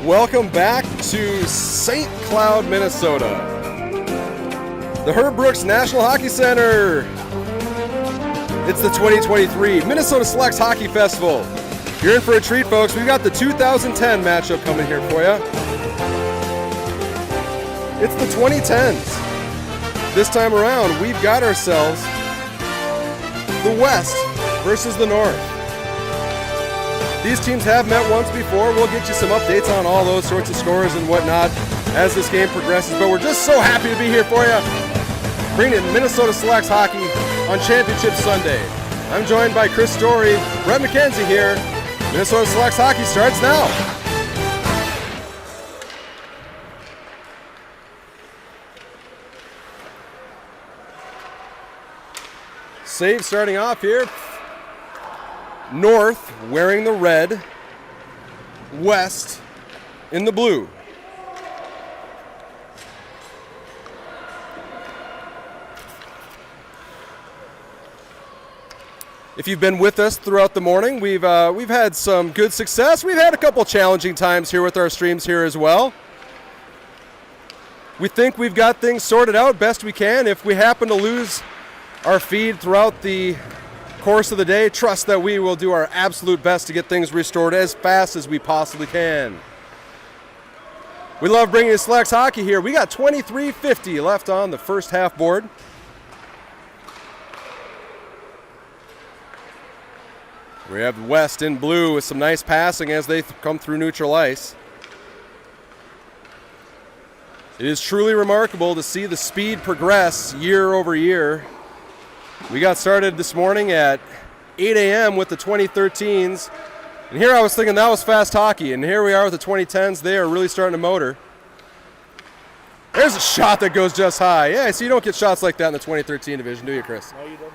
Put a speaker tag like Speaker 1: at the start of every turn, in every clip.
Speaker 1: Welcome back to St. Cloud, Minnesota. The Herb Brooks National Hockey Center. It's the 2023 Minnesota Selects Hockey Festival. You're in for a treat, folks. We've got the 2010 matchup coming here for you. It's the 2010s. This time around, we've got ourselves the West versus the North. These teams have met once before. We'll get you some updates on all those sorts of scores and whatnot as this game progresses. But we're just so happy to be here for you, bringing in Minnesota Selects Hockey on Championship Sunday. I'm joined by Chris Story, Brett McKenzie here. Minnesota Selects Hockey starts now. Save starting off here. North wearing the red, West in the blue. If you've been with us throughout the morning, we've had some good success. We've had a couple challenging times here with our streams here as well. We think we've got things sorted out best we can. If we happen to lose our feed throughout the course of the day, trust that we will do our absolute best to get things restored as fast as we possibly can. We love bringing you Selects Hockey here. We got 23:50 left on the first half board. We have West in blue with some nice passing as they come through neutral ice. It is truly remarkable to see the speed progress year over year. We got started this morning at 8 a.m. with the 2013s. And here I was thinking that was fast hockey. And here we are with the 2010s. They are really starting to motor. There's a shot that goes just high. Yeah, so you don't get shots like that in the 2013 division, do you, Chris?
Speaker 2: No, you don't.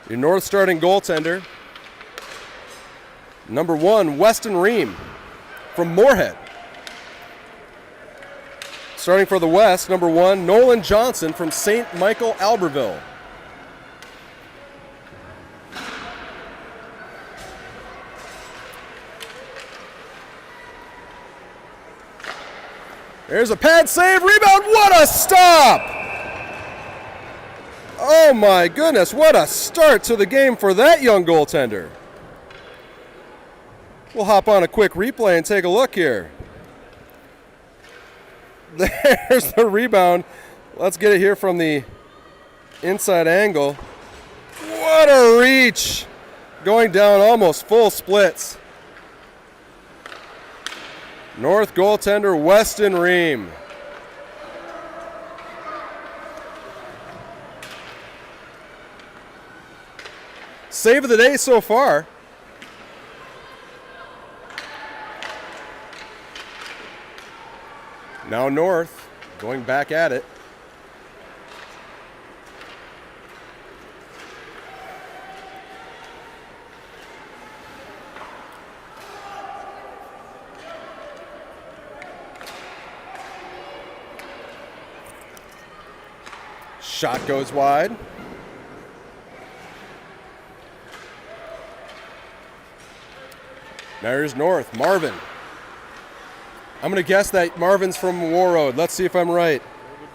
Speaker 1: Your North starting goaltender, number 1, Weston Ream from Moorhead. Starting for the West, number 1, Nolan Johnson from St. Michael, Albertville. There's a pad save, rebound, what a stop! Oh my goodness, what a start to the game for that young goaltender. We'll hop on a quick replay and take a look here. There's the rebound. Let's get it here from the inside angle. What a reach! Going down almost full splits. North goaltender Weston Ream. Save of the day so far. Now North going back at it. Shot goes wide. Now here's North, Marvin. I'm going to guess that Marvin's from War Road. Let's see if I'm right.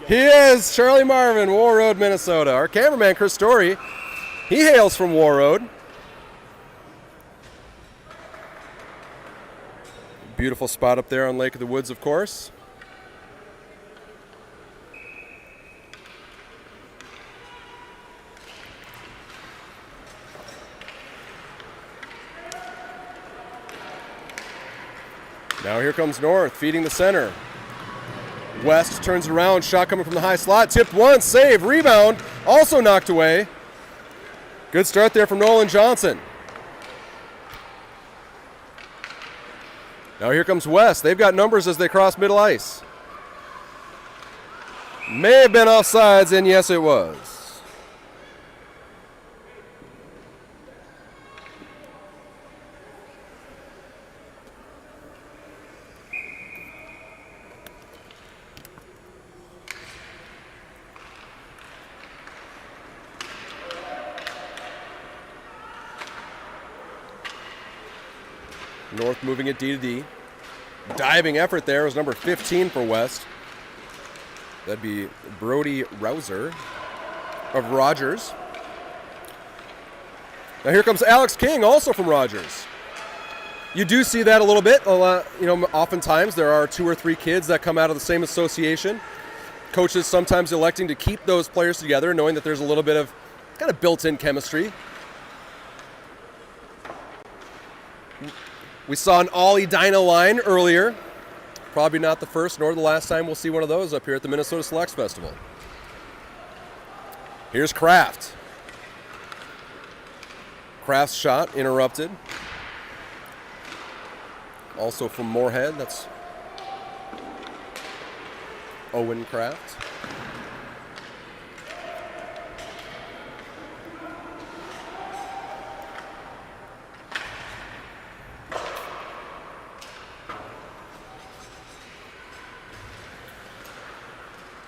Speaker 1: He is! Charlie Marvin, War Road, Minnesota. Our cameraman, Chris Story, he hails from War Road. Beautiful spot up there on Lake of the Woods, of course. Now here comes North, feeding the center. West turns around, shot coming from the high slot, tipped once, save, rebound, also knocked away. Good start there from Nolan Johnson. Now here comes West. They've got numbers as they cross middle ice. May have been offsides, and yes, it was. North moving it D to D. Diving effort there is number 15 for West. That'd be Brody Rouser of Rogers. Now here comes Alex King, also from Rogers. You do see that a little bit. Oftentimes there are 2 or 3 kids that come out of the same association. Coaches sometimes electing to keep those players together, knowing that there's a little bit of kind of built-in chemistry. We saw an Ollie Dyna line earlier. Probably not the first nor the last time we'll see one of those up here at the Minnesota Selects Festival. Here's Kraft. Kraft's shot interrupted. Also from Moorhead, that's Owen Kraft.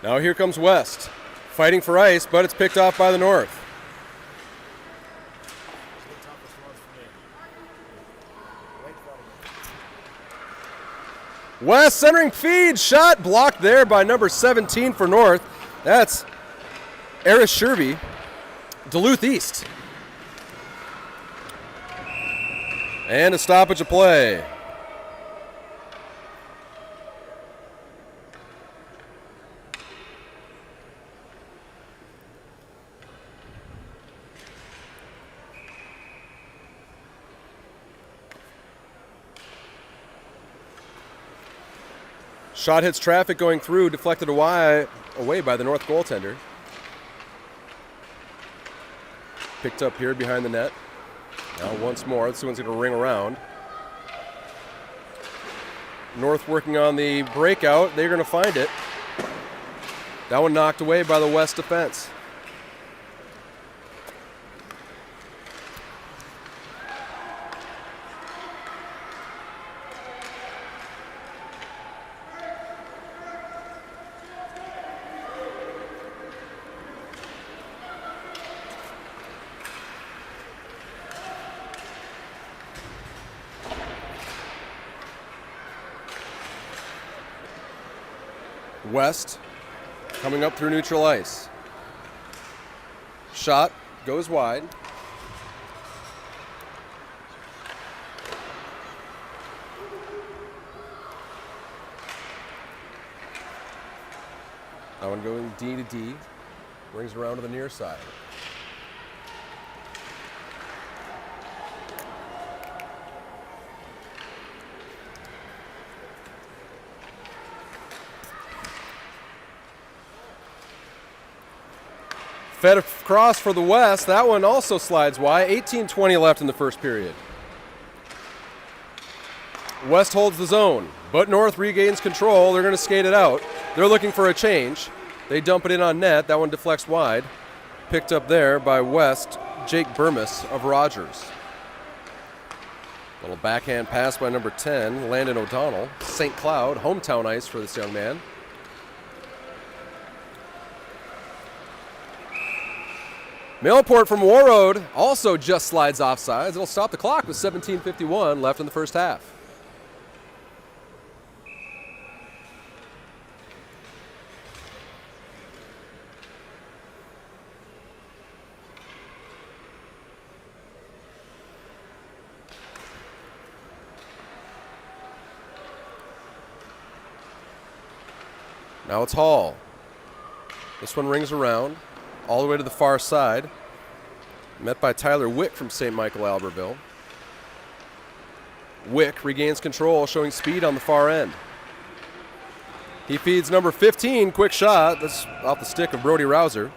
Speaker 1: Now here comes West, fighting for ice, but it's picked off by the North. West centering feed, shot blocked there by number 17 for North. That's Eris Sherby, Duluth East. And a stoppage of play. Shot hits traffic going through, deflected away by the North goaltender. Picked up here behind the net. Now once more, this one's going to ring around. North working on the breakout. They're going to find it. That one knocked away by the West defense. West coming up through neutral ice. Shot goes wide. That one going D to D. Brings around to the near side. Fed across for the West. That one also slides wide. 18:20 left in the first period. West holds the zone, but North regains control. They're going to skate it out. They're looking for a change. They dump it in on net. That one deflects wide. Picked up there by West, Jake Burmis of Rogers. Little backhand pass by number 10, Landon O'Donnell. St. Cloud, hometown ice for this young man. Millport from Warroad also just slides offsides. It'll stop the clock with 17:51 left in the first half. Now it's Hall. This one rings around all the way to the far side. Met by Tyler Wick from St. Michael Albertville. Wick regains control, showing speed on the far end. He feeds number 15, quick shot. That's off the stick of Brody Rouser.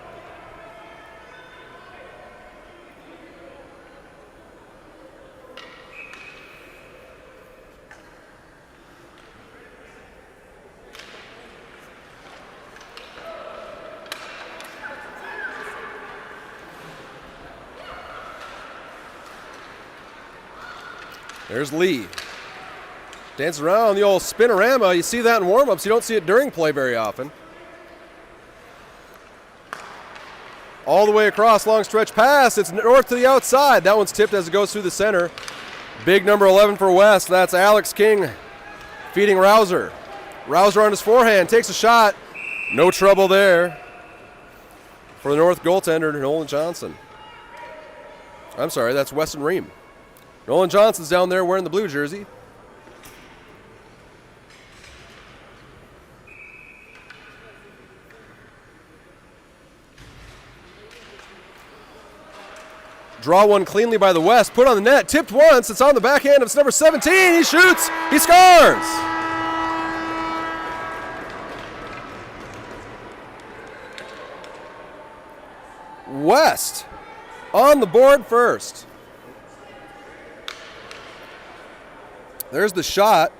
Speaker 1: There's Lee. Dances around the old spinorama. You see that in warm-ups. You don't see it during play very often. All the way across, long stretch pass. It's North to the outside. That one's tipped as it goes through the center. Big number 11 for West. That's Alex King feeding Rouser. Rouser on his forehand, takes a shot. No trouble there for the North goaltender, Nolan Johnson. I'm sorry, that's Weston Ream. Nolan Johnson's down there wearing the blue jersey. Draw one cleanly by the West, put on the net, tipped once, it's on the backhand of it's number 17, he shoots, he scores! West on the board first. There's the shot.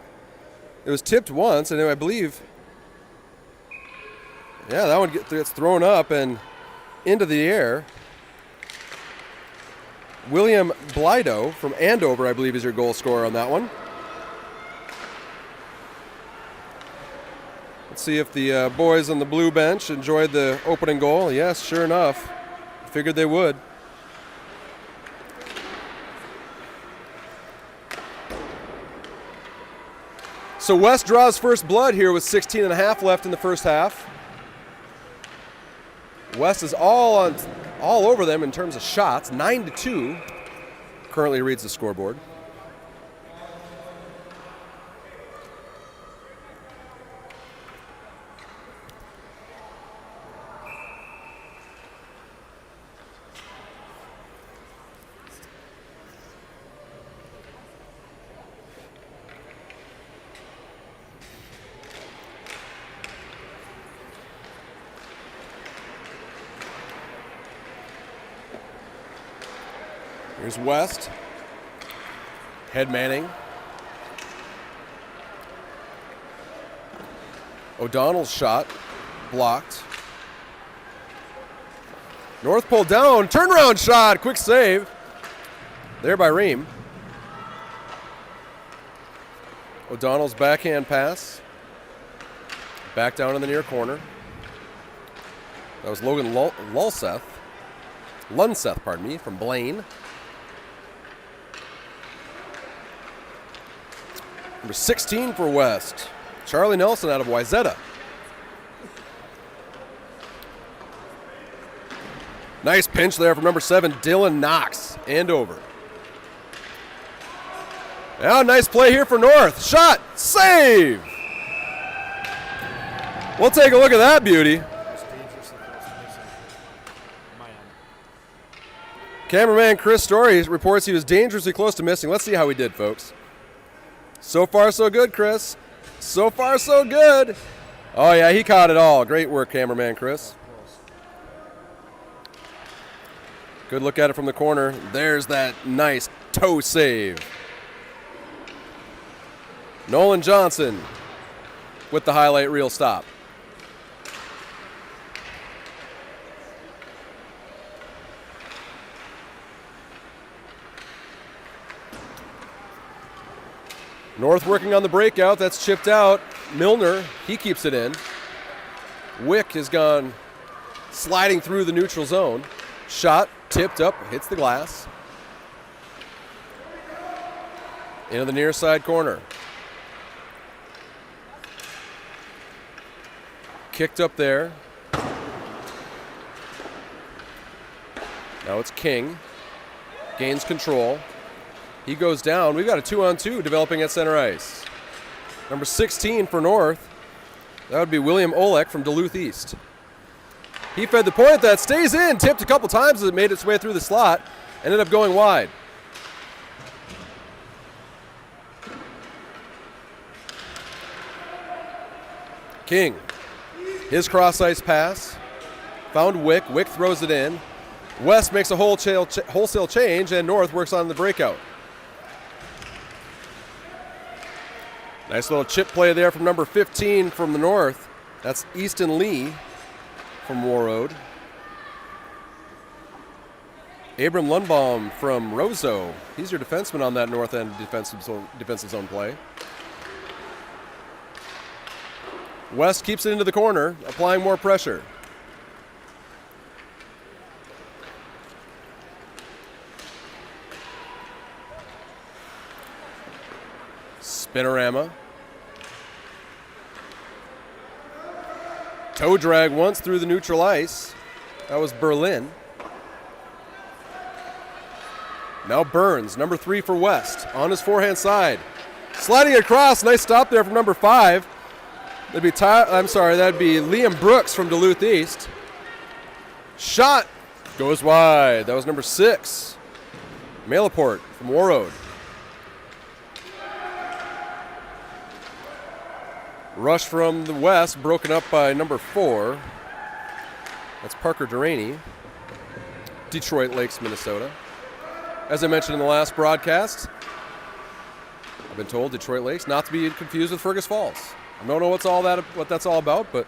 Speaker 1: It was tipped once, and I believe, yeah, that one gets thrown up and into the air. William Blido from Andover, I believe, is your goal scorer on that one. Let's see if the boys on the blue bench enjoyed the opening goal. Yes, sure enough. Figured they would. So West draws first blood here with 16 and a half left in the first half. West is all over them in terms of shots. 9-2 currently reads the scoreboard. Here's West. Head manning. O'Donnell's shot blocked. North pulled down. Turnaround shot. Quick save. There by Ream. O'Donnell's backhand pass. Back down in the near corner. That was Logan Lunseth, from Blaine. Number 16 for West, Charlie Nelson out of Wayzata. Nice pinch there from number 7, Dylan Knox, Andover. Now, nice play here for North. Shot, save! We'll take a look at that beauty. Cameraman Chris Story reports he was dangerously close to missing. Let's see how he did, folks. So far, so good, Chris. So far, so good. Oh, yeah, he caught it all. Great work, cameraman Chris. Good look at it from the corner. There's that nice toe save. Nolan Johnson with the highlight reel stop. North working on the breakout. That's chipped out. Milner, he keeps it in. Wick has gone sliding through the neutral zone. Shot, tipped up, hits the glass. Into the near side corner. Kicked up there. Now it's King. Gains control. He goes down. We've got a 2-on-2 developing at center ice. Number 16 for North. That would be William Olek from Duluth East. He fed the point. That stays in. Tipped a couple times as it made its way through the slot. Ended up going wide. King. His cross-ice pass. Found Wick. Wick throws it in. West makes a wholesale change, and North works on the breakout. Nice little chip play there from number 15 from the North. That's Easton Lee from Warroad. Abram Lundbaum from Roseau. He's your defenseman on that north end defensive zone play. West keeps it into the corner, applying more pressure. Spinorama. Toe drag once through the neutral ice. That was Berlin. Now Burns, number 3 for West, on his forehand side. Sliding across, nice stop there from number 5. That'd be Liam Brooks from Duluth East. Shot goes wide. That was number 6. Malaport from Warroad. Rush from the West, broken up by number 4. That's Parker Duraney, Detroit Lakes, Minnesota. As I mentioned in the last broadcast, I've been told Detroit Lakes not to be confused with Fergus Falls. I don't know what that's all about, but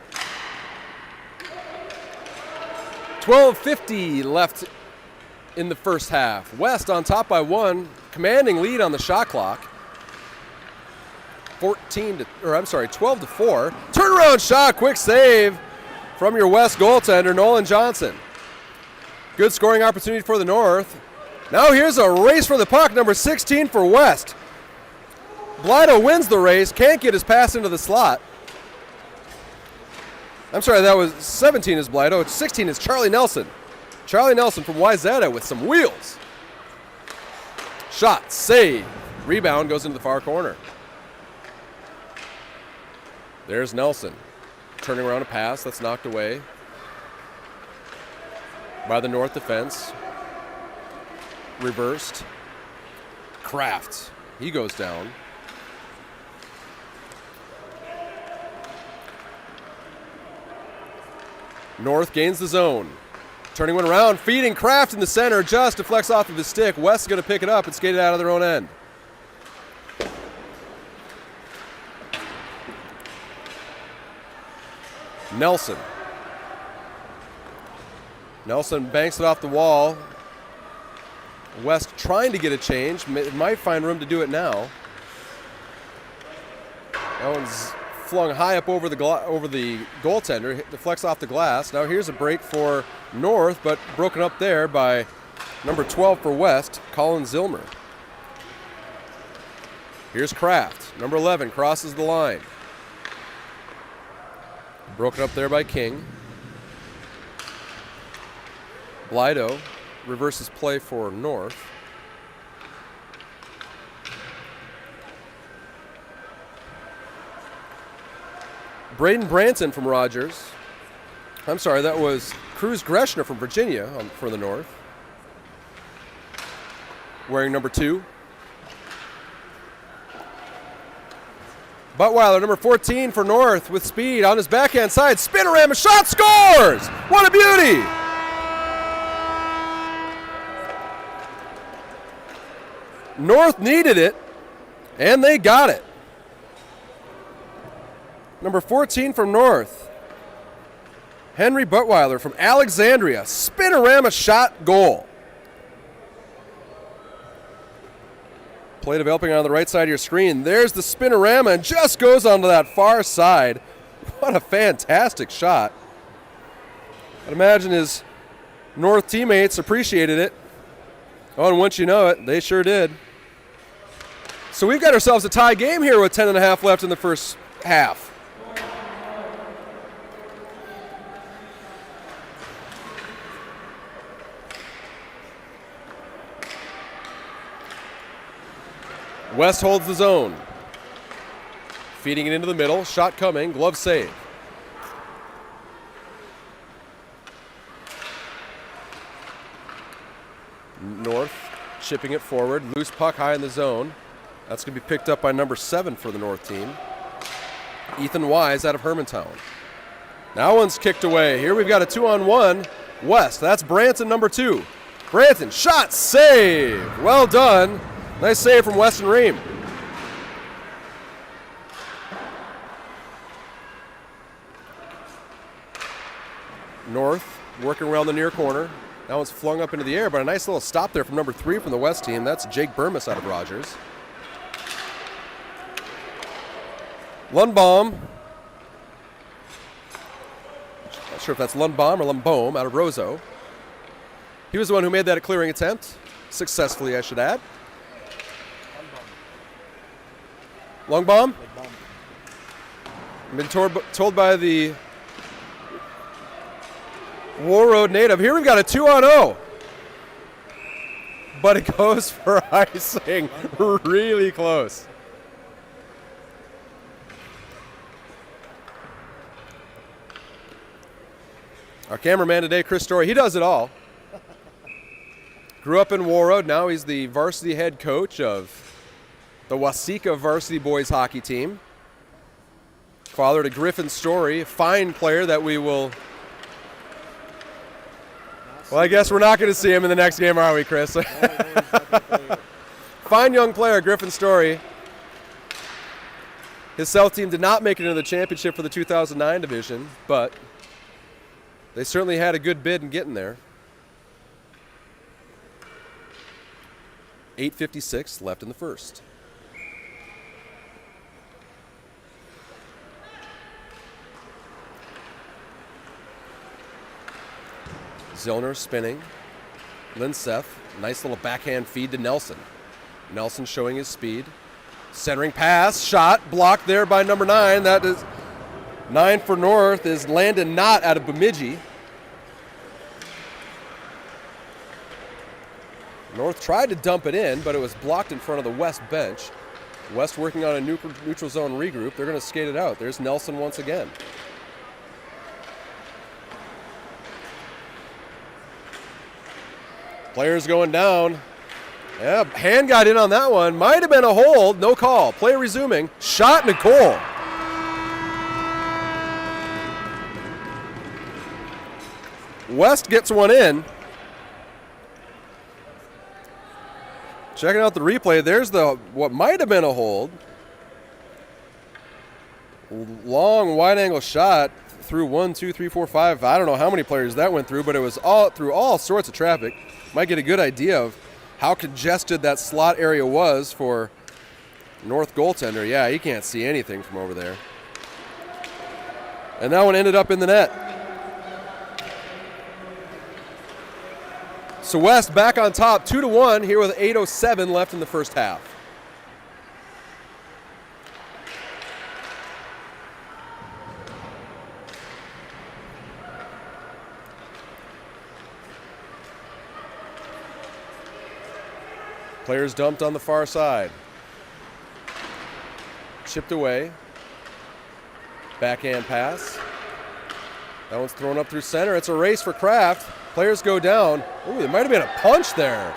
Speaker 1: 12:50 left in the first half. West on top by 1, commanding lead on the shot clock. 12 to 4. Turnaround shot, quick save from your West goaltender, Nolan Johnson. Good scoring opportunity for the North. Now here's a race for the puck, number 16 for West. Blido wins the race, can't get his pass into the slot. I'm sorry, that was 17 is Blido. 16 is Charlie Nelson. Charlie Nelson from Wayzata with some wheels. Shot, save. Rebound goes into the far corner. There's Nelson. Turning around a pass that's knocked away by the North defense. Reversed. Kraft. He goes down. North gains the zone. Turning one around, feeding Kraft in the center, just deflects off of his stick. West is going to pick it up and skate it out of their own end. Nelson. Nelson banks it off the wall. West trying to get a change. Might find room to do it now. That one's flung high up over the goaltender. Deflects off the glass. Now here's a break for North, but broken up there by number 12 for West, Colin Zilmer. Here's Kraft. Number 11 crosses the line. Broken up there by King. Blido reverses play for North. Braden Branson from Rogers. I'm sorry, that was Cruz Greshner from Virginia for the North. Wearing number 2. Buttweiler, number 14 for North with speed on his backhand side. Spinorama shot, scores! What a beauty! North needed it, and they got it. Number 14 from North, Henry Buttweiler from Alexandria. Spinorama shot, goal. Play developing on the right side of your screen. There's the Spinorama and just goes onto that far side. What a fantastic shot. I'd imagine his North teammates appreciated it. Oh, and once you know it, they sure did. So we've got ourselves a tie game here with 10.5 left in the first half. West holds the zone. Feeding it into the middle. Shot coming. Glove save. North chipping it forward. Loose puck high in the zone. That's going to be picked up by number 7 for the North team. Ethan Wise out of Hermantown. Now one's kicked away. Here we've got a 2-on-1. West. That's Branson, number 2. Branson. Shot. Save. Well done. Nice save from Weston Ream. North working around the near corner. That one's flung up into the air, but a nice little stop there from number 3 from the West team. That's Jake Burmis out of Rogers. Lundbaum. Not sure if that's Lundbaum or Lundbaum out of Roseau. He was the one who made that clearing attempt. Successfully, I should add. Long bomb? I've been told by the War Road native. Here we've got a 2-on-0. But it goes for icing. Really close. Our cameraman today, Chris Story, he does it all. Grew up in War Road. Now he's the varsity head coach of the Waseca varsity boys hockey team. Father to Griffin Story, a fine player that we will... Well, I guess we're not going to see him in the next game, are we, Chris? Fine young player, Griffin Story. His South team did not make it into the championship for the 2009 division, but they certainly had a good bid in getting there. 8:56 left in the first. Zillner spinning. Linseth, nice little backhand feed to Nelson. Nelson showing his speed. Centering pass, shot, blocked there by number 9. That is 9 for North is Landon Knott out of Bemidji. North tried to dump it in, but it was blocked in front of the West bench. West working on a neutral zone regroup. They're going to skate it out. There's Nelson once again. Players going down. Yeah, hand got in on that one. Might have been a hold. No call. Play resuming. Shot Nicole. West gets one in. Checking out the replay. There's what might have been a hold. Long wide angle shot through 1, 2, 3, 4, 5. I don't know how many players that went through, but it was all through all sorts of traffic. Might get a good idea of how congested that slot area was for North goaltender. Yeah, he can't see anything from over there. And that one ended up in the net. So West back on top, 2-1 here with 8:07 left in the first half. Players dumped on the far side. Chipped away. Backhand pass. That one's thrown up through center. It's a race for Kraft. Players go down. Ooh, there might have been a punch there.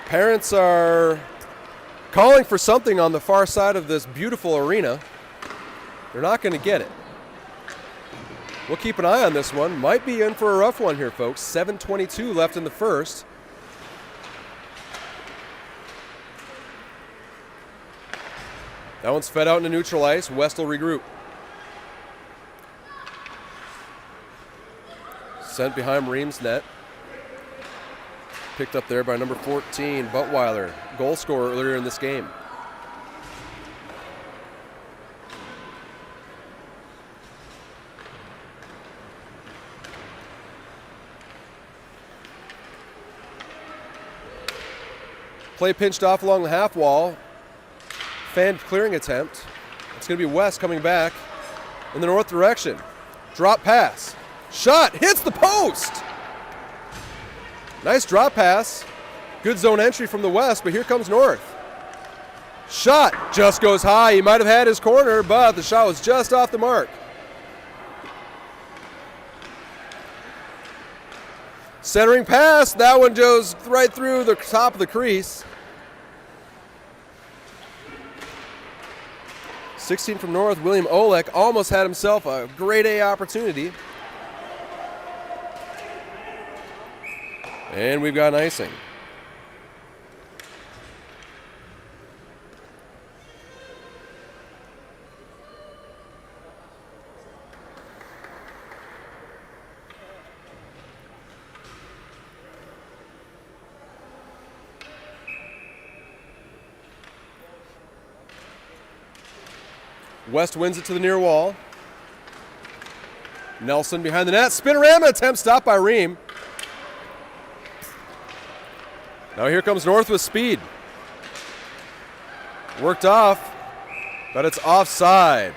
Speaker 1: Parents are calling for something on the far side of this beautiful arena. They're not going to get it. We'll keep an eye on this one. Might be in for a rough one here, folks. 7:22 left in the first. That one's fed out into neutral ice. West will regroup. Sent behind Ream's net. Picked up there by number 14, Buttweiler, goal scorer earlier in this game. Play pinched off along the half wall. Fan clearing attempt. It's going to be West coming back in the north direction. Drop pass. Shot. Hits the post. Nice drop pass. Good zone entry from the West, but here comes North. Shot. Just goes high. He might have had his corner, but the shot was just off the mark. Centering pass. That one goes right through the top of the crease. 16 from North, William Olek almost had himself a grade A opportunity. And we've got an icing. West wins it to the near wall. Nelson behind the net. Spinorama attempt stopped by Ream. Now here comes North with speed. Worked off, but it's offside.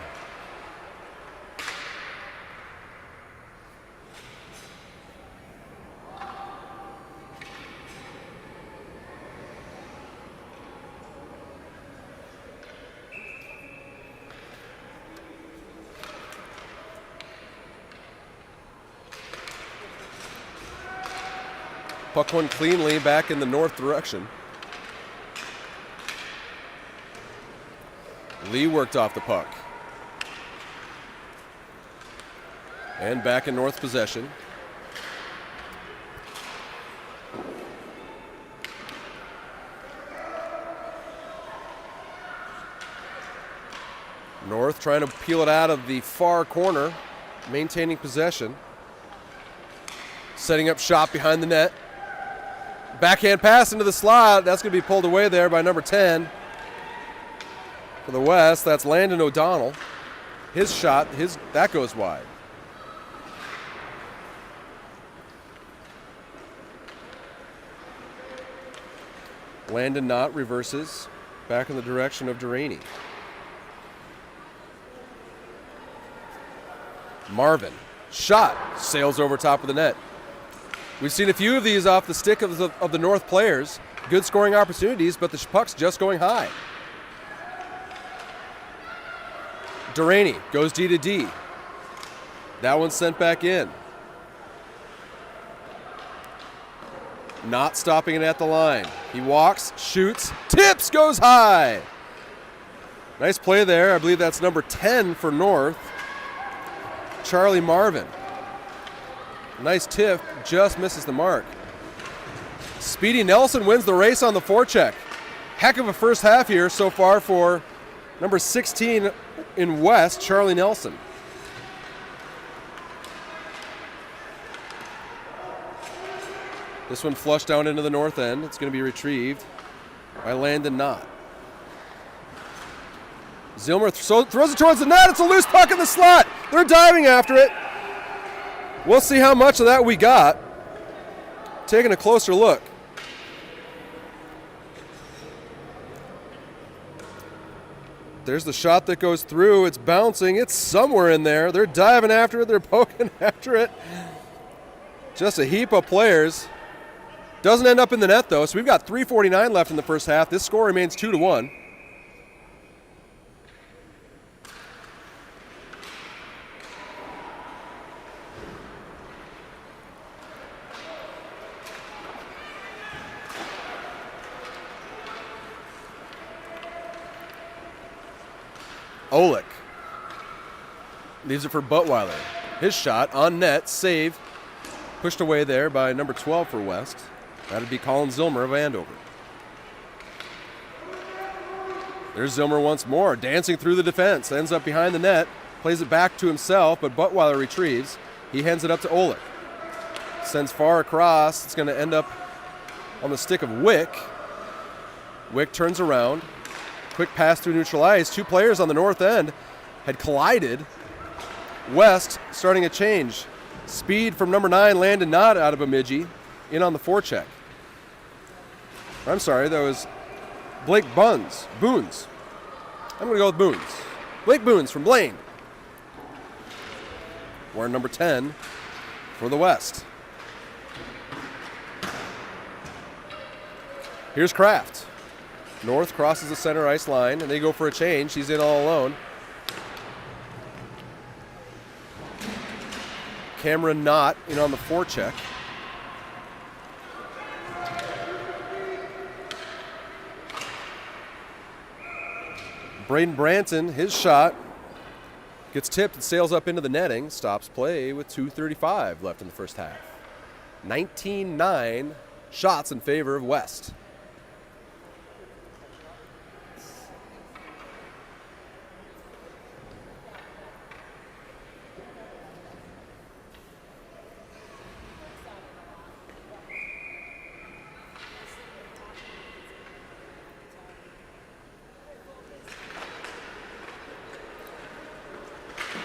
Speaker 1: Puck went cleanly back in the north direction. Lee worked off the puck. And back in north possession. North trying to peel it out of the far corner, maintaining possession. Setting up shot behind the net. Backhand pass into the slot. That's going to be pulled away there by number 10. For the West, that's Landon O'Donnell. His shot, that goes wide. Landon Knott reverses back in the direction of Duraney. Marvin, shot, sails over top of the net. We've seen a few of these off the stick of the North players. Good scoring opportunities, but the puck's just going high. Duraney goes D to D. That one's sent back in. Not stopping it at the line. He walks, shoots, tips, goes high. Nice play there. I believe that's number 10 for North. Charlie Marvin. Nice tip, just misses the mark. Speedy Nelson wins the race on the forecheck. Heck of a first half here so far for number 16 in West, Charlie Nelson. This one flushed down into the north end. It's going to be retrieved by Landon Knott. Zilmer throws it towards the net. It's a loose puck in the slot. They're diving after it. We'll see how much of that we got. Taking a closer look. There's the shot that goes through. It's bouncing. It's somewhere in there. They're diving after it. They're poking after it. Just a heap of players. Doesn't end up in the net, though. So we've got 3:49 left in the first half. This score remains 2-1. Olick leaves it for Buttweiler. His shot on net, save, pushed away there by number 12 for West. That'd be Colin Zilmer of Andover. There's Zilmer once more, dancing through the defense, ends up behind the net, plays it back to himself, but Buttweiler retrieves. He hands it up to Olick. Sends far across. It's going to end up on the stick of Wick. Wick turns around. Quick pass through neutral ice. Two players on the north end had collided. West starting a change. Speed from number 9, Landon Knott out of Bemidji, in on the forecheck. I'm sorry, that was Blake Boons. I'm going to go with Boons. Blake Boons from Blaine. Wearing number 10 for the West. Here's Kraft. North crosses the center ice line, and they go for a change. He's in all alone. Cameron Knott in on the forecheck. Braden Branton, his shot gets tipped and sails up into the netting. Stops play with 2:35 left in the first half. 19-9 shots in favor of West.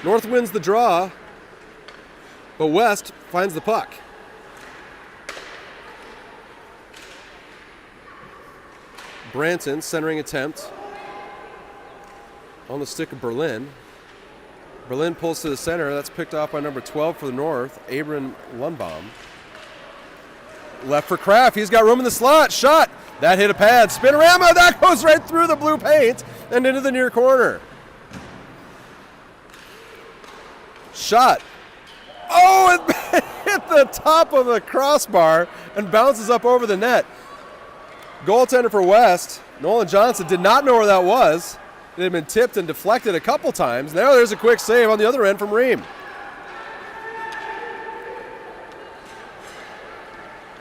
Speaker 1: North wins the draw, but West finds the puck. Branson, centering attempt. on the stick of Berlin. Berlin pulls to the center. That's picked off by number 12 for the North, Abram Lundbaum. Left for Kraft. He's got room in the slot. Shot. That hit a pad. Spinorama. That goes right through the blue paint and into the near corner. Shot. Oh, it hit the top of the crossbar and bounces up over the net. Goaltender for West, Nolan Johnson, did not know where that was. It had been tipped and deflected a couple times. Now there's a quick save on the other end from Ream.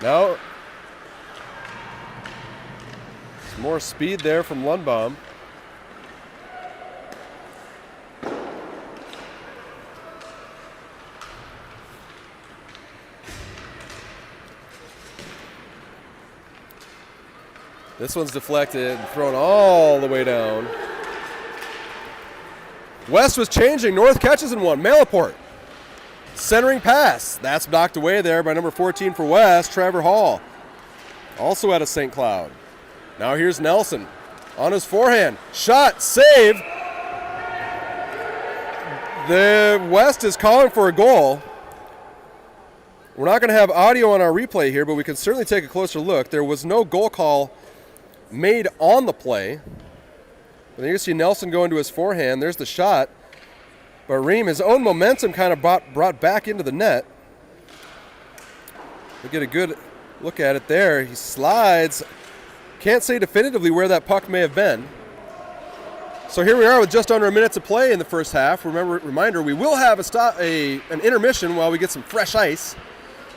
Speaker 1: Now, some more speed there from Lundbaum. This one's deflected and thrown all the way down. West was changing. North catches in one. Malaport. Centering pass. That's knocked away there by number 14 for West, Trevor Hall. Also out of St. Cloud. Now here's Nelson on his forehand. Shot. Save. The West is calling for a goal. We're not going to have audio on our replay here, but we can certainly take a closer look. There was no goal call made on the play. But then you see Nelson go into his forehand. There's the shot. But Ream, his own momentum kind of brought back into the net. We get a good look at it there. He slides. Can't say definitively where that puck may have been. So here we are with just under a minute to play in the first half. Reminder, we will have an intermission while we get some fresh ice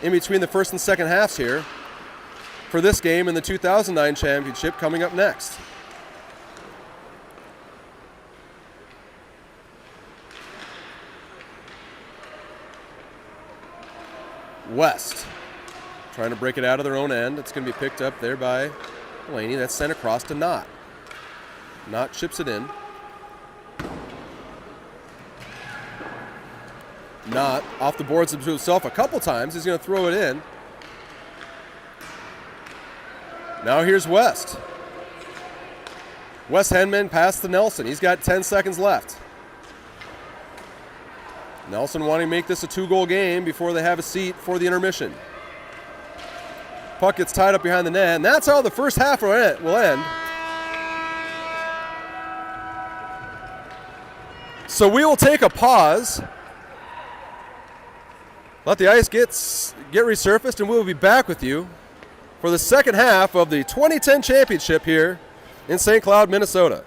Speaker 1: in between the first and second halves here for this game in the 2009 championship coming up next. West trying to break it out of their own end. It's going to be picked up there by Delaney. That's sent across to Knott. Knott chips it in. Knott off the boards to himself a couple times. He's going to throw it in. Now here's West. Wes Henman passed to Nelson. He's got 10 seconds left. Nelson wanting to make this a 2-goal game before they have a seat for the intermission. Puck gets tied up behind the net, and that's how the first half will end. So we will take a pause. Let the ice get resurfaced, and we'll be back with you for the second half of the 2010 championship here in St. Cloud, Minnesota.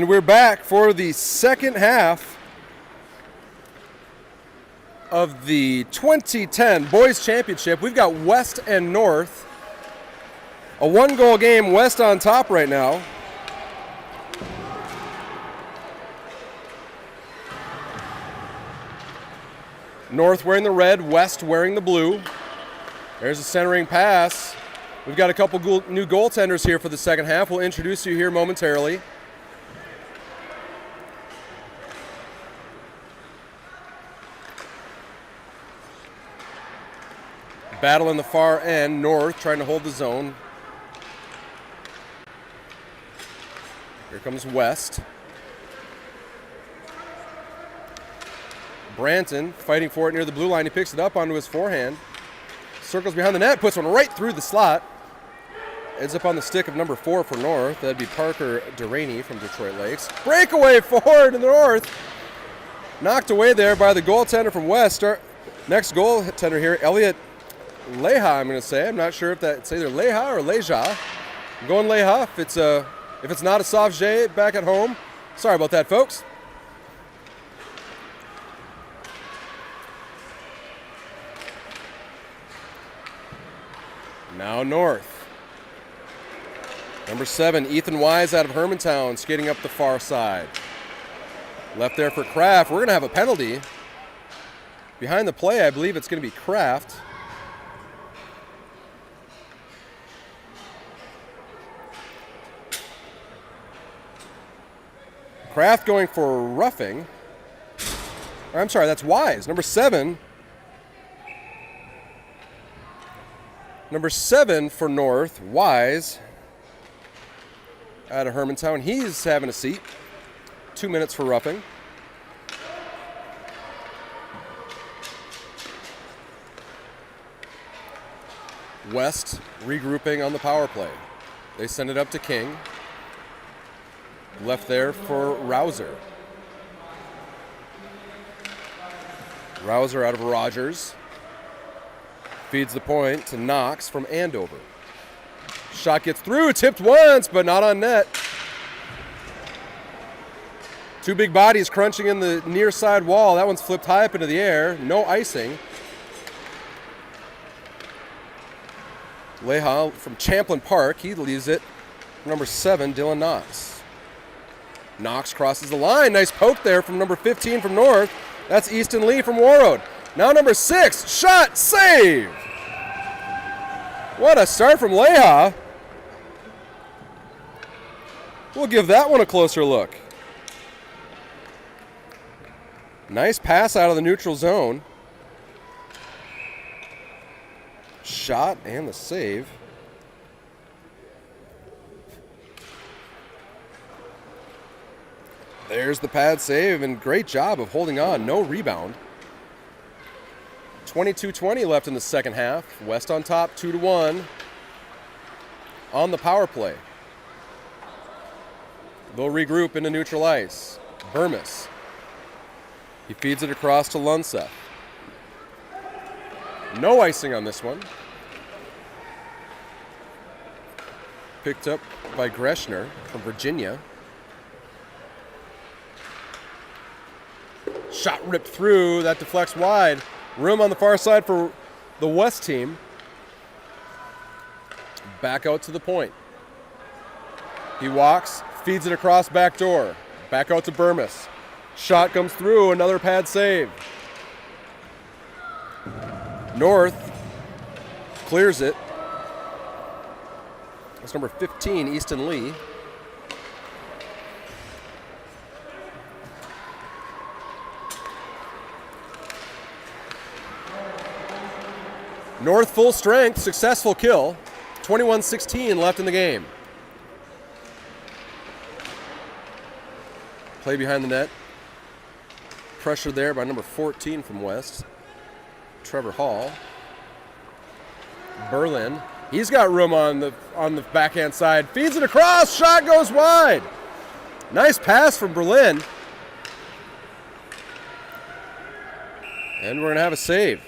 Speaker 1: And we're back for the second half of the 2010 Boys Championship. We've got West and North. A one-goal game, West on top right now. North wearing the red, West wearing the blue. There's a centering pass. We've got a couple new goaltenders here for the second half. We'll introduce you here momentarily. Battle in the far end, North trying to hold the zone. Here comes West. Branton fighting for it near the blue line. He picks it up onto his forehand. Circles behind the net, puts one right through the slot. Ends up on the stick of number 4 for North. That'd be Parker Deraney from Detroit Lakes. Breakaway forward in the North. Knocked away there by the goaltender from West. Next goaltender here, Elliot Leha, I'm going to say. I'm not sure if it's either Leha or Leja. I'm going Leha if it's not a soft J back at home. Sorry about that, folks. Now North. Number 7, Ethan Wise out of Hermantown, skating up the far side. Left there for Kraft. We're going to have a penalty. Behind the play, I believe it's going to be Kraft. Kraft going for roughing. I'm sorry, that's Wise. Number 7. Number 7 for North, Wise, out of Hermantown. He's having a seat. 2 minutes for roughing. West regrouping on the power play. They send it up to King. Left there for Rouser. Rouser out of Rogers. Feeds the point to Knox from Andover. Shot gets through, tipped once, but not on net. Two big bodies crunching in the near side wall. That one's flipped high up into the air. No icing. Leha from Champlin Park. He leaves it. Number 7, Dylan Knox. Knox crosses the line. Nice poke there from number 15 from North. That's Easton Lee from Warroad. Now number 6, shot, save. What a start from Leha. We'll give that one a closer look. Nice pass out of the neutral zone. Shot and the save. There's the pad save, and great job of holding on. No rebound. 22:20 left in the second half. West on top, 2-1 on the power play. They'll regroup into neutral ice. Burmis. He feeds it across to Lunseth. No icing on this one. Picked up by Greschner from Virginia. Shot ripped through. That deflects wide. Room on the far side for the West team. Back out to the point. He walks, feeds it across back door. Back out to Burmis. Shot comes through, another pad save. North clears it. That's number 15, Easton Lee. North full strength, successful kill. 21-16 left in the game. Play behind the net. Pressure there by number 14 from West. Trevor Hall. Berlin. He's got room on the backhand side. Feeds it across. Shot goes wide. Nice pass from Berlin. And we're going to have a save.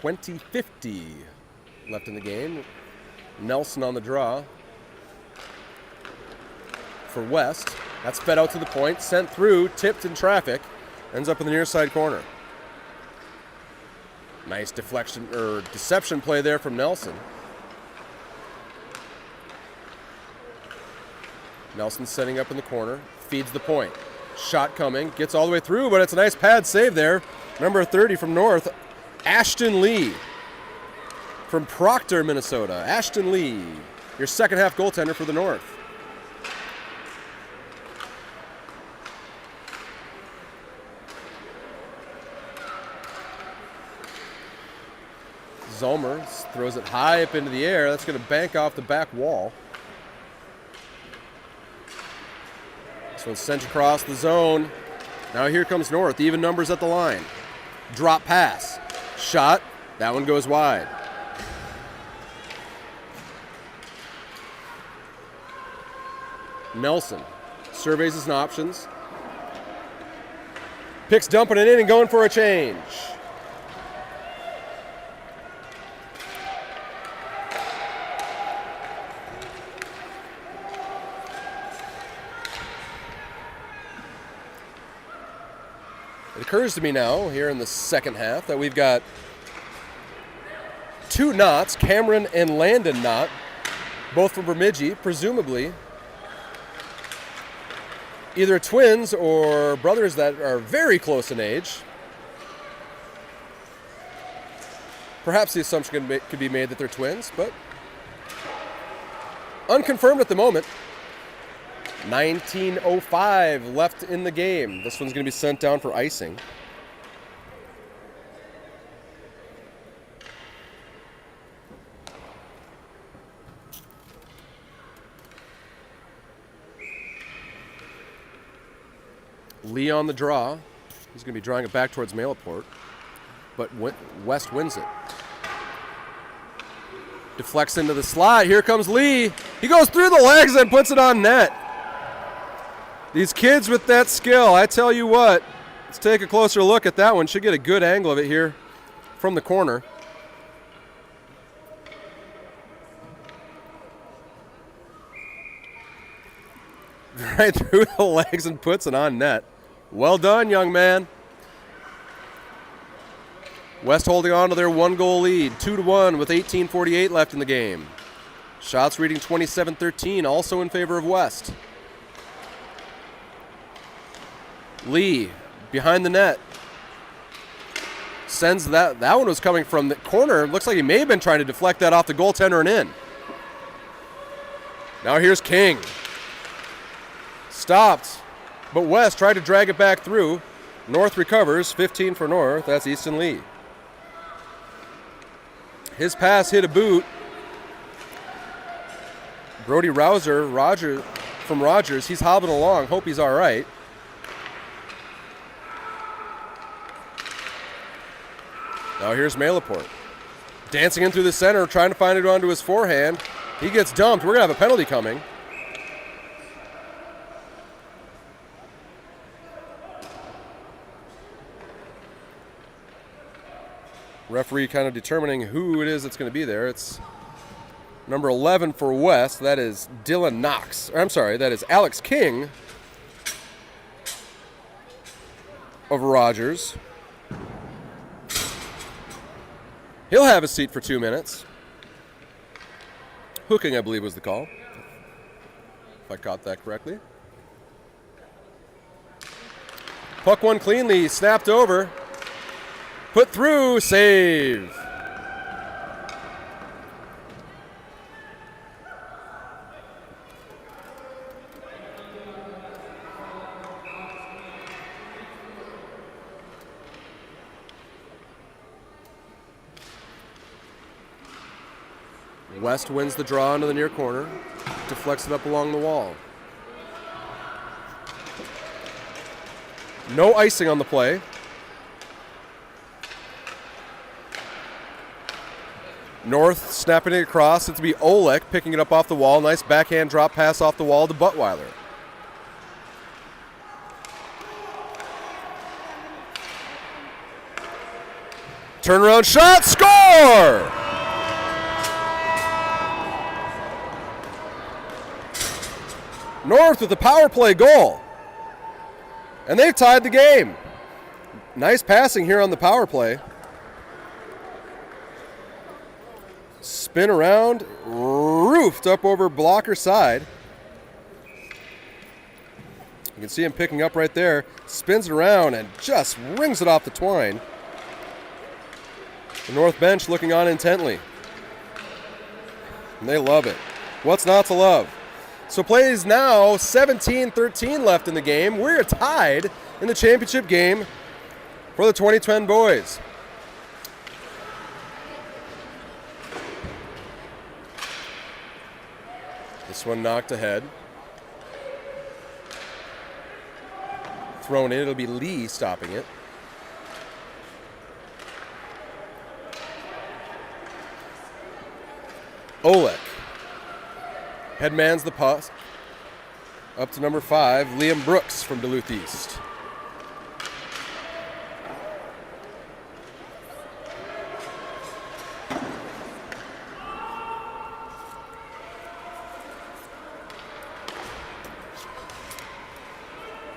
Speaker 1: 20:50 left in the game. Nelson on the draw for West. That's fed out to the point, sent through, tipped in traffic, ends up in the near side corner. Nice deflection or deception play there from Nelson. Nelson setting up in the corner, feeds the point. Shot coming, gets all the way through, but it's a nice pad save there. Number 30 from North, Ashton Lee. From Proctor, Minnesota. Ashton Lee, your second half goaltender for the North. Zomer throws it high up into the air. That's going to bank off the back wall. So it's sent across the zone. Now here comes North. Even numbers at the line. Drop pass. Shot. That one goes wide. Nelson surveys his options. Picks dumping it in and going for a change. It occurs to me now, here in the second half, that we've got two Knots, Cameron and Landon Knott, both from Bemidji, presumably either twins or brothers that are very close in age. Perhaps the assumption could be made that they're twins, but unconfirmed at the moment. 19:05 left in the game. This one's going to be sent down for icing. Lee on the draw. He's going to be drawing it back towards Malaport, but West wins it. Deflects into the slot. Here comes Lee. He goes through the legs and puts it on net. These kids with that skill, I tell you what, let's take a closer look at that one. Should get a good angle of it here from the corner. Right through the legs and puts it on net. Well done, young man. West holding on to their 1-goal lead, 2-1 with 18:48 left in the game. Shots reading 27-13, also in favor of West. Lee behind the net. Sends that one was coming from the corner. Looks like he may have been trying to deflect that off the goaltender and in. Now here's King. Stopped, but West tried to drag it back through. North recovers, 15 for North. That's Easton Lee. His pass hit a boot. Brody Rogers from Rogers. He's hobbling along. Hope he's all right. Now here's Malaport. Dancing in through the center, trying to find it onto his forehand. He gets dumped. We're going to have a penalty coming. Referee kind of determining who it is that's going to be there. It's number 11 for West. That is Dylan Knox. That is Alex King of Rogers. He'll have a seat for 2 minutes. Hooking, I believe, was the call, if I caught that correctly. Puck won cleanly, snapped over. Put through, save. West wins the draw into the near corner, deflects it up along the wall. No icing on the play. North snapping it across. It's to be Olek picking it up off the wall. Nice backhand drop pass off the wall to Buttweiler. Turnaround shot, score! North with a power play goal. And they've tied the game. Nice passing here on the power play. Spin around, roofed up over blocker side. You can see him picking up right there. Spins it around and just rings it off the twine. The North bench looking on intently. And they love it. What's not to love? So play is now 17-13 left in the game. We're tied in the championship game for the 2010 boys. This one knocked ahead. Thrown in. It'll be Lee stopping it. Olek. Headmans the puck. Up to number 5, Liam Brooks from Duluth East.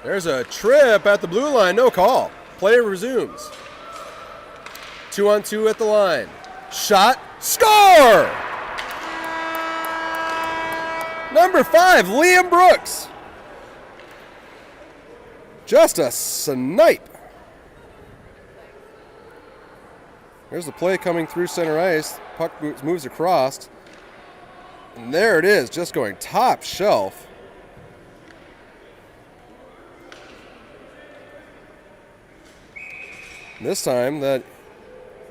Speaker 1: There's a trip at the blue line, no call. Play resumes. 2-on-2 at the line. Shot, score! Number 5, Liam Brooks. Just a snipe. There's the play coming through center ice. Puck moves across. And there it is, just going top shelf. This time, that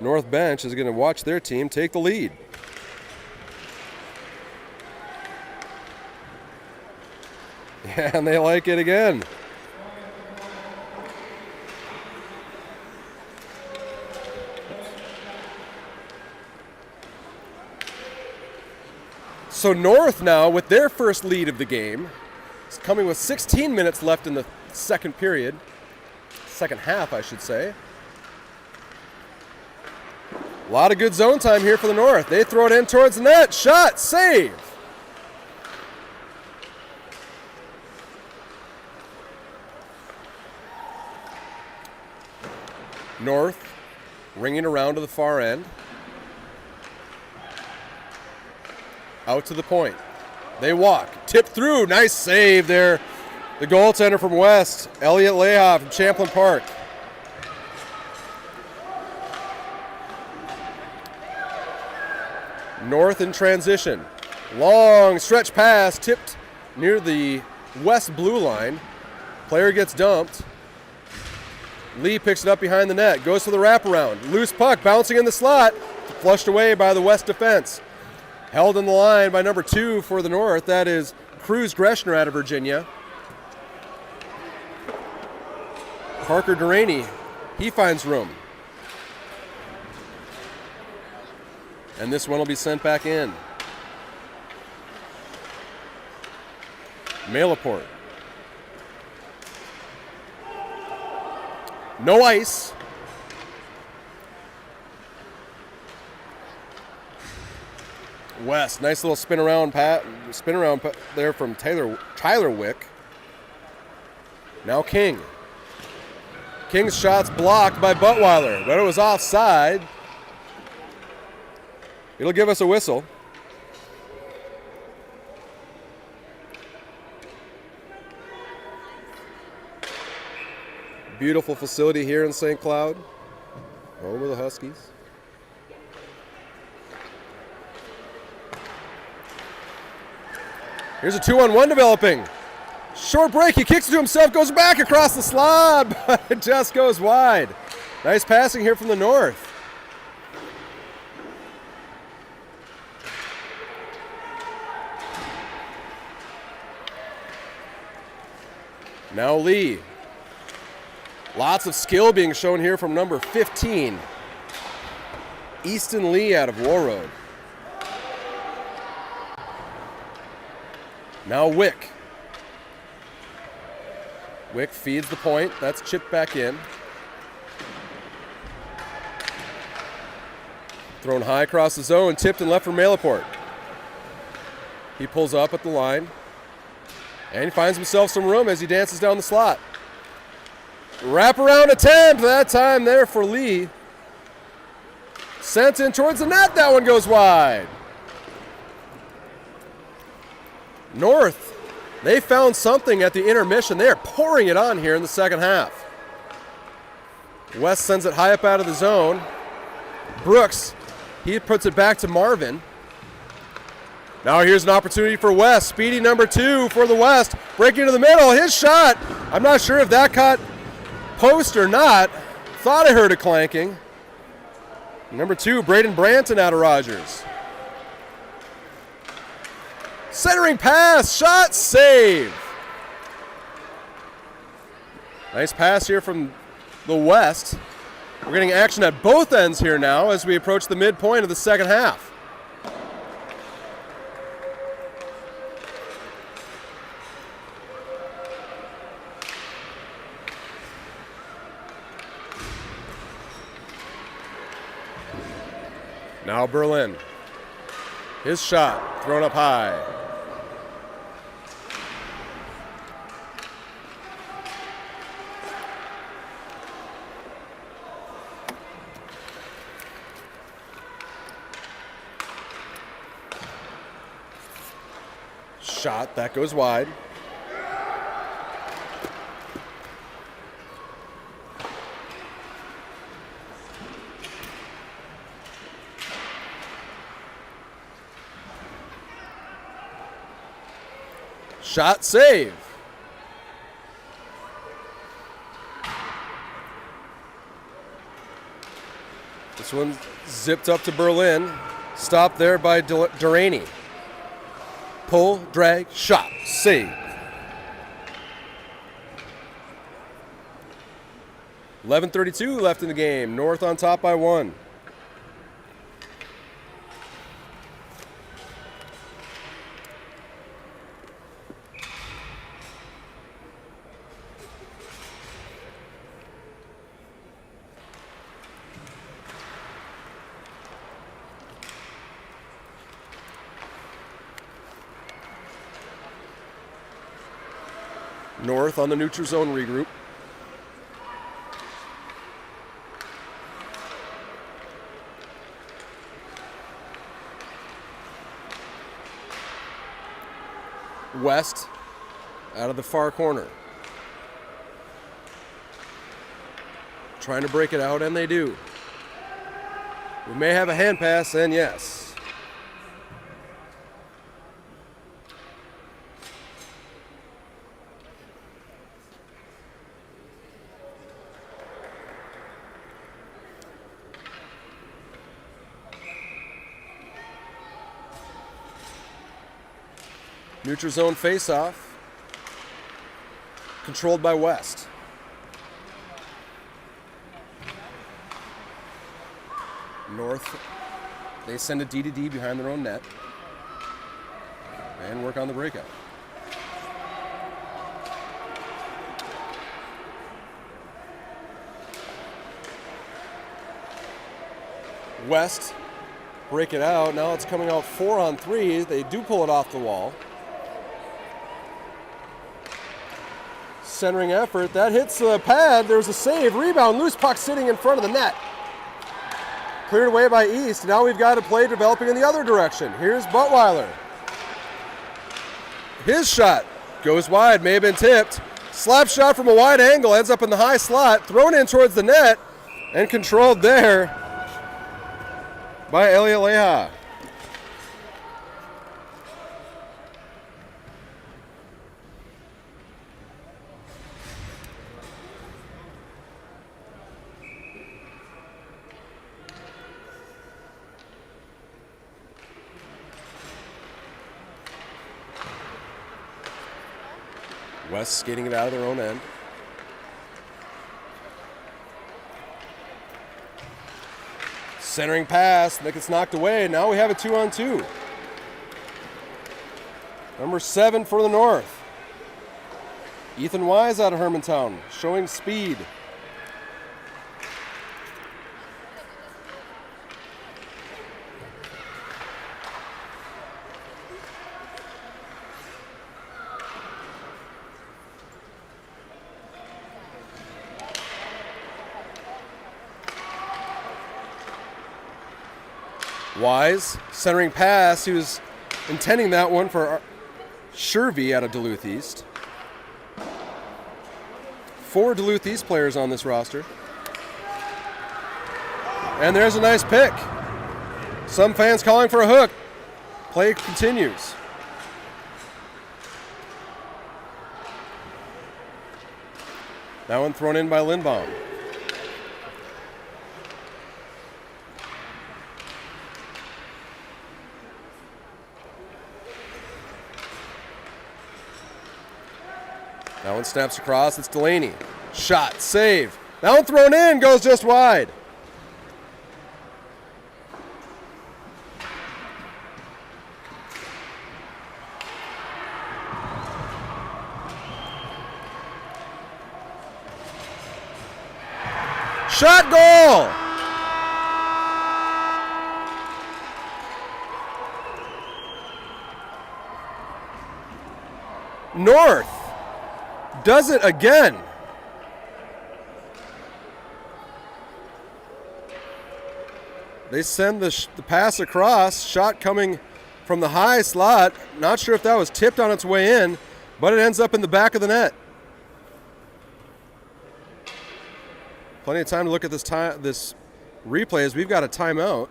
Speaker 1: North bench is going to watch their team take the lead. Yeah, and they like it again. So North now, with their first lead of the game, is coming with 16 minutes left in the second period. Second half, I should say. A lot of good zone time here for the North. They throw it in towards the net. Shot, save. North ringing around to the far end. Out to the point. They walk. Tip through. Nice save there. The goaltender from West, Elliot Lehoff from Champlain Park. North in transition. Long stretch pass tipped near the West blue line. Player gets dumped. Lee picks it up behind the net. Goes for the wraparound. Loose puck bouncing in the slot. Flushed away by the West defense. Held in the line by number 2 for the North. That is Cruz Greshner out of Virginia. Parker Duraney, he finds room. And this one will be sent back in. Malaport. No ice. West, nice little spin around there from Tyler Wick. Now King. King's shot's blocked by Buttweiler, but it was offside. It'll give us a whistle. Beautiful facility here in St. Cloud. Home of the Huskies. Here's a 2-on-1 developing. Short break, he kicks it to himself, goes back across the slot, but it just goes wide. Nice passing here from the North. Now Lee. Lots of skill being shown here from number 15. Easton Lee out of Warroad. Now Wick. Wick feeds the point. That's chipped back in. Thrown high across the zone, tipped and left for Malaport. He pulls up at the line, and he finds himself some room as he dances down the slot. Wraparound attempt, that time there for Lee. Sent in towards the net, that one goes wide. North, they found something at the intermission. They are pouring it on here in the second half. West sends it high up out of the zone. Brooks, he puts it back to Marvin. Now here's an opportunity for West. Speedy number 2 for the West. Breaking to the middle, his shot. I'm not sure if that caught post or not. Thought I heard a clanking. Number 2, Braden Branton out of Rogers. Centering pass, shot, save. Nice pass here from the West. We're getting action at both ends here now as we approach the midpoint of the second half. Now Berlin. His shot thrown up high. Shot, that goes wide. Shot, save. This one zipped up to Berlin. Stopped there by Duraney. Pull, drag, shot, save. 11:32 left in the game. North on top by 1. North on the neutral zone regroup. West out of the far corner. Trying to break it out, and they do. We may have a hand pass, and yes. Neutral zone face-off, controlled by West. North, they send a D-to-D behind their own net and work on the breakout. West break it out. Now it's coming out 4-on-3. They do pull it off the wall. Centering effort, that hits the pad. There's a save, rebound, loose puck sitting in front of the net. Cleared away by East. Now we've got a play developing in the other direction. Here's Buttweiler. His shot goes wide, may have been tipped. Slap shot from a wide angle, ends up in the high slot, thrown in towards the net, and controlled there by Elliot Leha. West skating it out of their own end. Centering pass, that gets knocked away. Now we have a 2-on-2. Number 7 for the North. Ethan Wise out of Hermantown, showing speed. Wise, centering pass. He was intending that one for Shervy out of Duluth East. 4 Duluth East players on this roster. And there's a nice pick. Some fans calling for a hook. Play continues. That one thrown in by Lindbaum. That one snaps across. It's Delaney. Shot, save. That one thrown in, goes just wide. Shot, goal! North does it again. They send the pass across. Shot coming from the high slot. Not sure if that was tipped on its way in, but it ends up in the back of the net. Plenty of time to look at this replay as we've got a timeout.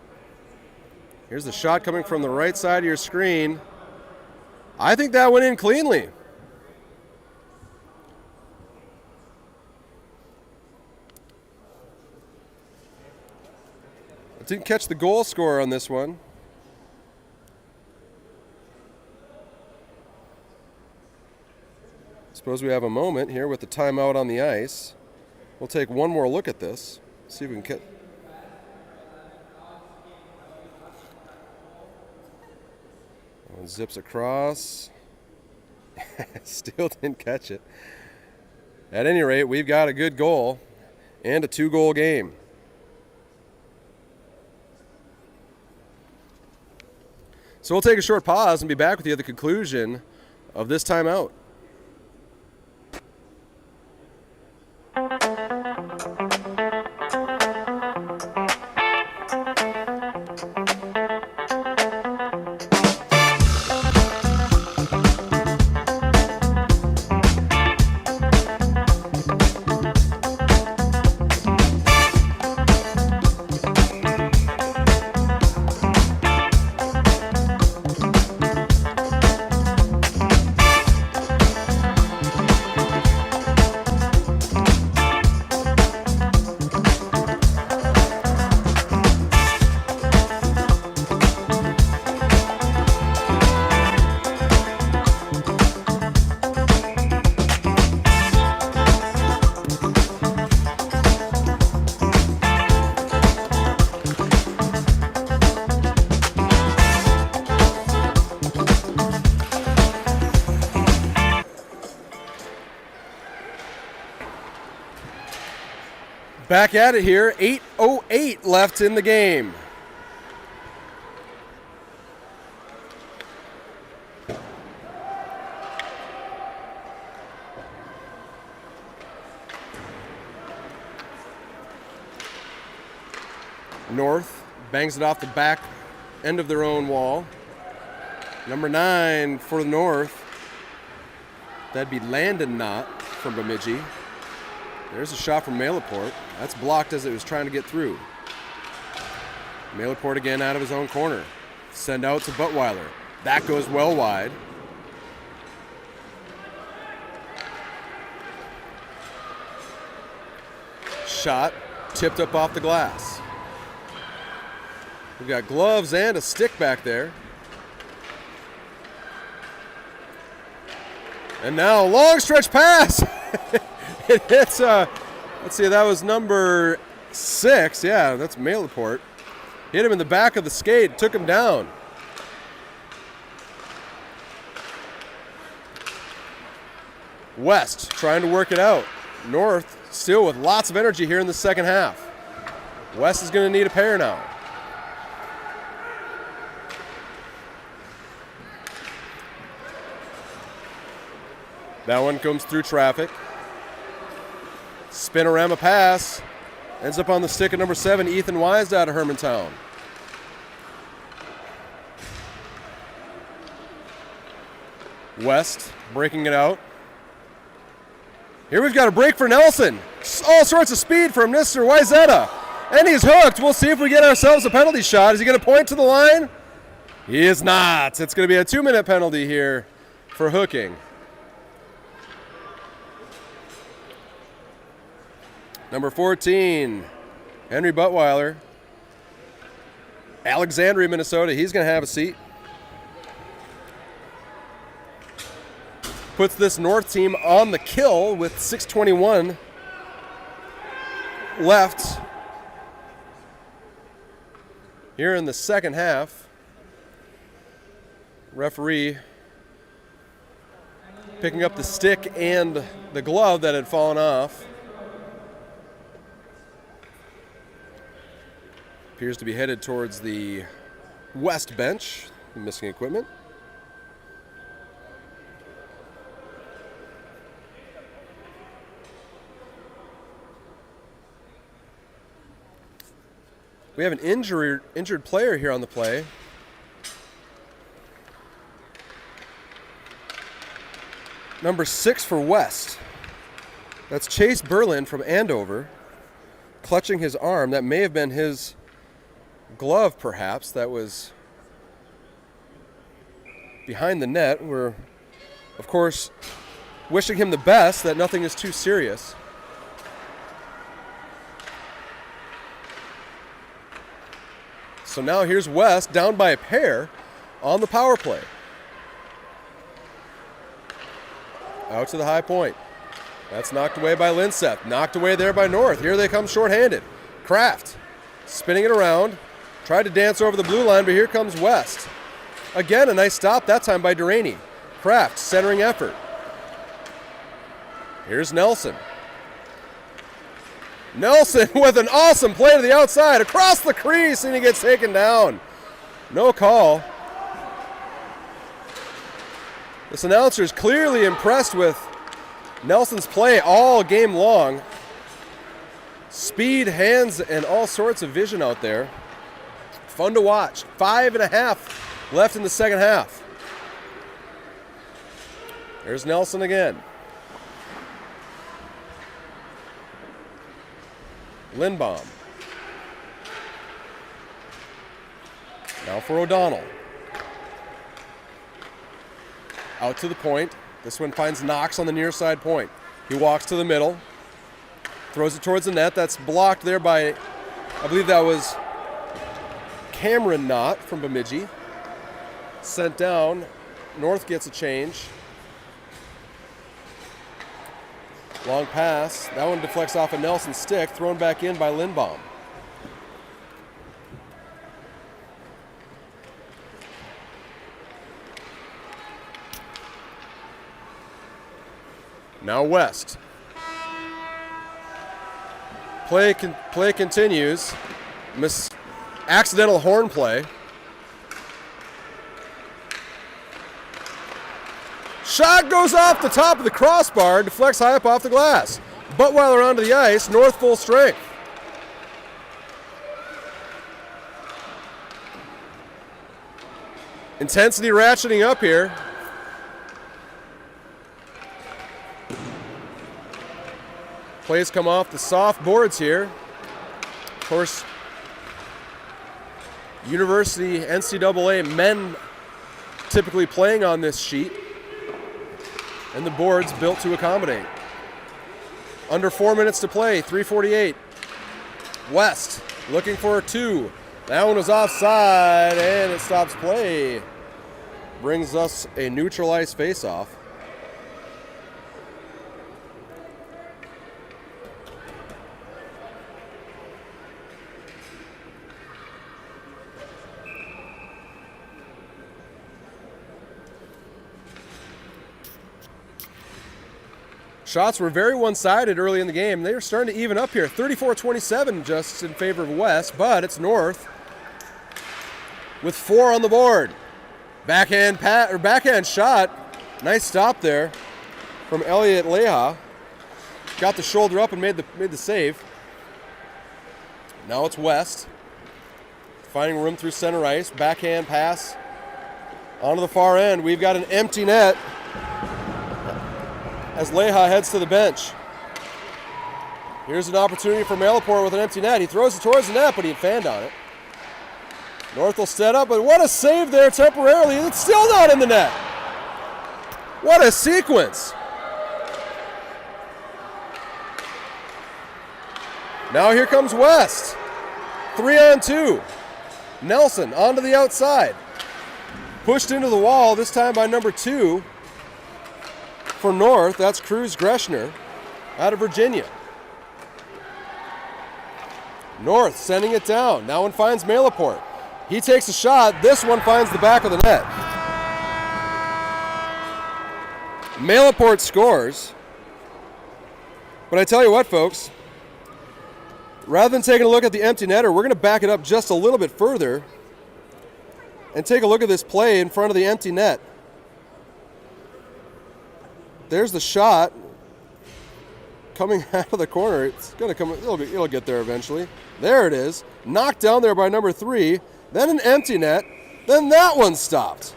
Speaker 1: Here's the shot coming from the right side of your screen. I think that went in cleanly. I didn't catch the goal scorer on this one. Suppose we have a moment here with the timeout on the ice. We'll take one more look at this. See if we can get. One zips across. Still didn't catch it. At any rate, we've got a good goal and a 2-goal game. So we'll take a short pause and be back with you at the conclusion of this timeout. Back at it here, 8:08 left in the game. North bangs it off the back end of their own wall. Number 9 for the North. That'd be Landon Knott from Bemidji. There's a shot from Malaport. That's blocked as it was trying to get through. Malaport again out of his own corner. Send out to Buttweiler. That goes well wide. Shot tipped up off the glass. We've got gloves and a stick back there. And now a long stretch pass. It hits, let's see, that was number 6. Yeah, that's Malaport. Hit him in the back of the skate, took him down. West trying to work it out. North still with lots of energy here in the second half. West is going to need a pair now. That one comes through traffic. Spinorama pass. Ends up on the stick of number 7, Ethan Wise out of Hermantown. West breaking it out. Here we've got a break for Nelson. All sorts of speed from Mr. Wyzetta. And he's hooked. We'll see if we get ourselves a penalty shot. Is he going to point to the line? He is not. It's going to be a 2-minute penalty here for hooking. Number 14, Henry Buttweiler. Alexandria, Minnesota. He's going to have a seat. Puts this North team on the kill with 6:21 left here in the second half. Referee picking up the stick and the glove that had fallen off. Appears to be headed towards the west bench, missing equipment. We have an injured player here on the play. Number 6 for West. That's Chase Berlin from Andover, clutching his arm. That may have been his glove, perhaps, that was behind the net. We're, of course, wishing him the best, that nothing is too serious. So now here's West down by a pair on the power play. Out to the high point. That's knocked away by Linseth. Knocked away there by North. Here they come shorthanded. Kraft spinning it around. Tried to dance over the blue line, but here comes West. Again, a nice stop, that time by Duraney. Kraft centering effort. Here's Nelson. Nelson with an awesome play to the outside, across the crease, and he gets taken down. No call. This announcer is clearly impressed with Nelson's play all game long. Speed, hands, and all sorts of vision out there. Fun to watch. 5.5 left in the second half. There's Nelson again. Lindbaum. Now for O'Donnell. Out to the point. This one finds Knox on the near side point. He walks to the middle. Throws it towards the net. That's blocked there by, I believe that was Cameron Knott from Bemidji. Sent down. North gets a change. Long pass. That one deflects off a Nelson stick. Thrown back in by Lindbaum. Now West. Play continues. Accidental horn play. Shot goes off the top of the crossbar, deflects high up off the glass. Buttweiler onto the ice, North full strength. Intensity ratcheting up here. Plays come off the soft boards here. Of course, University NCAA men typically playing on this sheet. And the boards built to accommodate. Under 4 minutes to play, 3:48. West looking for a 2. That one was offside, and it stops play. Brings us a neutralized faceoff. Shots were very one-sided early in the game. They were starting to even up here. 34-27 just in favor of West, but it's North with 4 on the board. Backhand shot. Nice stop there from Elliot Leha. Got the shoulder up and made the save. Now it's West. Finding room through center ice. Backhand pass onto the far end. We've got an empty net. as Leha heads to the bench. Here's an opportunity for Malaport with an empty net. He throws it towards the net, but he fanned on it. North will set up, but what a save there temporarily. It's still not in the net. What a sequence. Now here comes West. 3-on-2. Nelson onto the outside. Pushed into the wall, this time by number 2 for North. That's Cruz Greshner out of Virginia. North sending it down. Now one finds Malaport. He takes a shot. This one finds the back of the net. Malaport scores. But I tell you what, folks, rather than taking a look at the empty netter, we're going to back it up just a little bit further and take a look at this play in front of the empty net. There's the shot coming out of the corner. It's going to come. It'll get there eventually. There it is. Knocked down there by number 3. Then an empty net. Then that one stopped.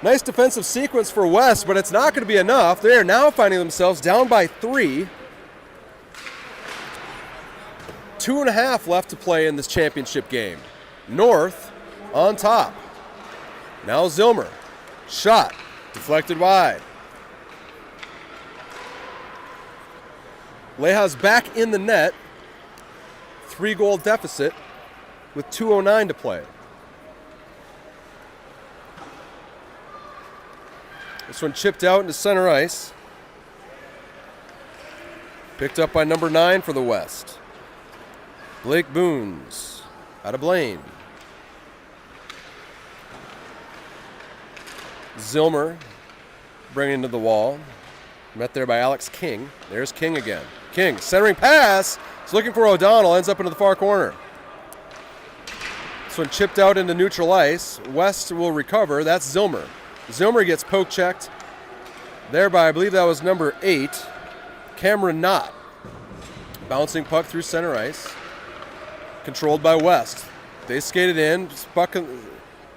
Speaker 1: Nice defensive sequence for West, but it's not going to be enough. They are now finding themselves down by 3. 2.5 left to play in this championship game. North on top. Now Zilmer. Shot. Deflected wide. Leha's back in the net. 3-goal deficit with 2:09 to play. This one chipped out into center ice. Picked up by number 9 for the West. Blake Boons out of Blaine. Zilmer bringing to the wall. Met there by Alex King. There's King again. King, centering pass. He's looking for O'Donnell. Ends up into the far corner. This one chipped out into neutral ice. West will recover. That's Zilmer. Zilmer gets poke checked. Thereby, I believe that was number 8, Cameron Knott. Bouncing puck through center ice. Controlled by West. They skated in. Puck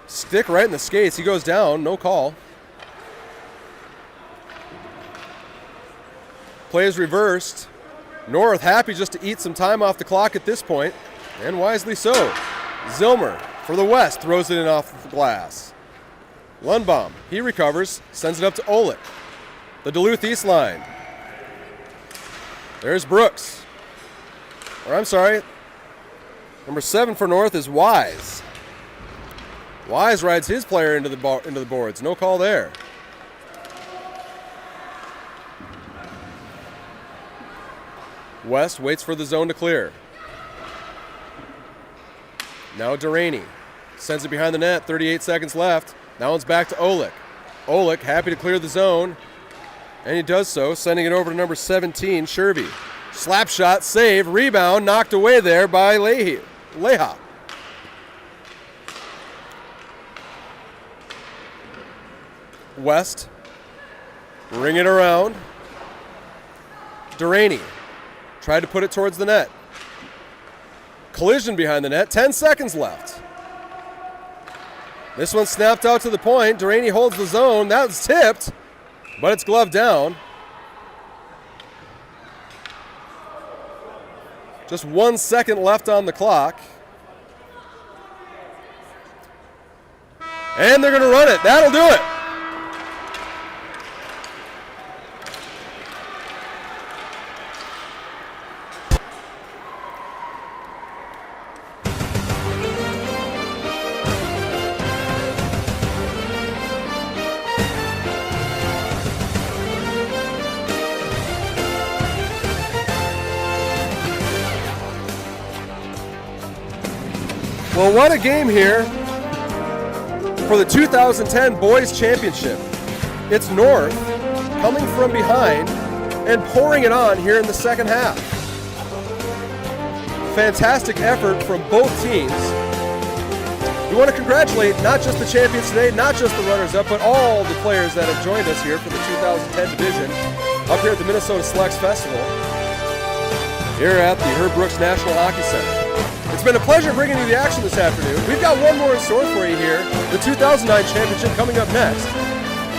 Speaker 1: stick right in the skates. He goes down. No call. Play is reversed. North happy just to eat some time off the clock at this point, and wisely so. Zilmer for the West throws it in off the glass. Lundbaum, he recovers, sends it up to Olick. The Duluth East line. There's Brooks. Or I'm sorry, number 7 for North is Wise. Wise rides his player into the boards. No call there. West waits for the zone to clear. Now Duraney sends it behind the net. 38 seconds left. Now it's back to Olick. Olick happy to clear the zone, and he does so, sending it over to number 17, Shervy. Slap shot, save, rebound, knocked away there by Leha. West, ring it around. Duraney tried to put it towards the net. Collision behind the net, 10 seconds left. This one snapped out to the point. Duraney holds the zone. That was tipped, but it's gloved down. Just 1 second left on the clock. And they're going to run it. That'll do it. Well, what a game here for the 2010 Boys Championship. It's North coming from behind and pouring it on here in the second half. Fantastic effort from both teams. We want to congratulate not just the champions today, not just the runners-up, but all the players that have joined us here for the 2010 division up here at the Minnesota Selects Festival here at the Herb Brooks National Hockey Center. It's been a pleasure bringing you the action this afternoon. We've got one more in store for you here, the 2009 championship coming up next.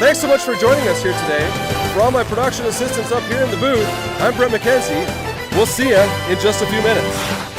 Speaker 1: Thanks so much for joining us here today. For all my production assistants up here in the booth, I'm Brett McKenzie. We'll see you in just a few minutes.